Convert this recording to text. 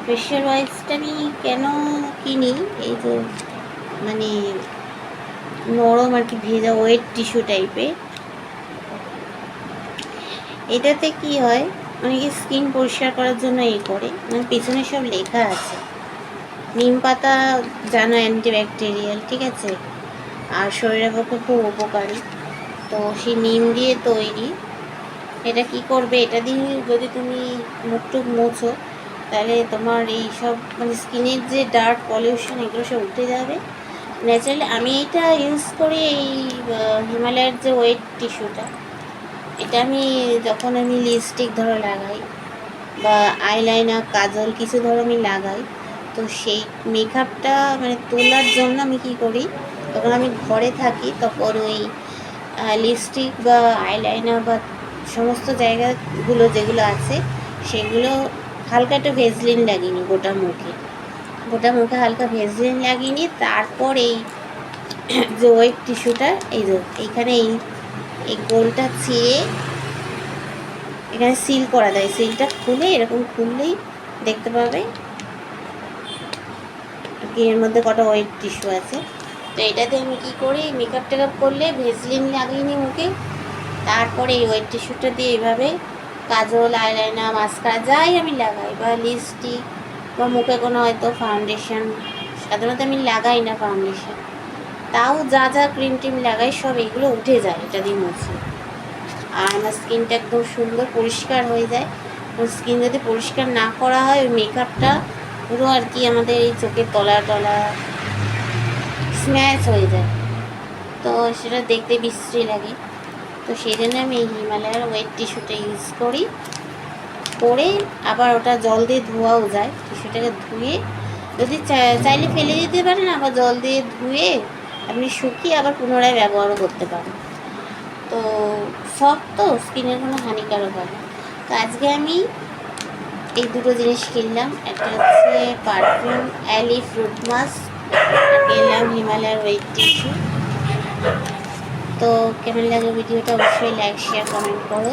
Facial ওয়াইপসটা আমি কেন কিনি, এই যে মানে নরম আর কি, ভেজা ওয়েট টিস্যু টাইপের। এটাতে কি হয়, অনেকে স্কিন পরিষ্কার করার জন্য এই করে, মানে পেছনে সব লেখা আছে। নিম পাতা জানো অ্যান্টিব্যাকটেরিয়াল, ঠিক আছে, আর শরীরের পক্ষে খুব উপকারী। তো সেই নিম দিয়ে তৈরি। এটা কি করবে, এটা দিয়ে যদি তুমি মুখ টুক মোছো, তাহলে তোমার এই সব মানে স্কিনের যে ডার্ক পলিউশন এগুলো সব উঠে যাবে ন্যাচারালি। আমি এটা ইউজ করি, এই হিমালয়ের যে ওয়েট টিস্যুটা, এটা আমি যখন আমি লিপস্টিক ধরো লাগাই বা আইলাইনার কাজল কিছু ধরো আমি লাগাই, তো সেই মেকআপটা মানে তোলার জন্য আমি কি করি, তখন আমি ঘরে থাকি তখন ওই লিপস্টিক বা আইলাইনার বা সমস্ত জায়গাগুলো যেগুলো আছে সেগুলো হালকা একটু ভেজলিন লাগিয়ে নিই গোটা মুখে হালকা ভেজলিন লাগিয়ে নিই। তারপর এই যে ওয়েট টিস্যুটা, এই যে এইখানে এই গোলটা ছিঁড়ে এখানে সিল করা দেয়, সিলটা খুলে এরকম খুললেই দেখতে পাবে এর মধ্যে কটা ওয়েট টিস্যু আছে। তো এটাতে আমি কী করি, মেকআপ টেকআপ করলে ভেজলিন লাগিয়ে নিই মুখে, তারপরে এই ওয়েট টিস্যুটা দিয়ে এইভাবে কাজল আইলাইনার মাস্কারা যাই আমি লাগাই বা লিপস্টিক বা মুখে কোনো হয়তো ফাউন্ডেশন, সাধারণত আমি লাগাই না ফাউন্ডেশন, তাও যা যা ক্রিম টিম লাগাই সব এগুলো উঠে যায় এটা দিয়ে মুছে। আর আমার স্কিনটা একদম সুন্দর পরিষ্কার হয়ে যায়। স্কিন যদি পরিষ্কার না করা হয়, ওই মেকআপটা পুরো আর কি আমাদের এই চোখের তলা স্ম্যাশ হয়ে যায়, তো সেটা দেখতে বিশ্রী লাগে। তো সেই জন্য আমি এই হিমালয়ার ওয়েট টিস্যুটা ইউজ করি, করে আবার ওটা জল দিয়ে ধোয়াও যায়। টিস্যুটাকে ধুয়ে যদি চাইলে ফেলে দিতে পারেন, আবার জল দিয়ে ধুয়ে আপনি শুকিয়ে আবার পুনরায় ব্যবহারও করতে পারেন। তো সফট তো, স্কিনের কোনো হানিকারক হয় না। তো আজকে আমি এই দুটো জিনিস কিনলাম, একটা হচ্ছে পারফিউম অ্যালি ফ্রুট মাস্ক, কিনলাম হিমালয়ার ওয়েট টিস্যু। তো কেমন লাগলো ভিডিওটা অবশ্যই লাইক শেয়ার কমেন্ট করো।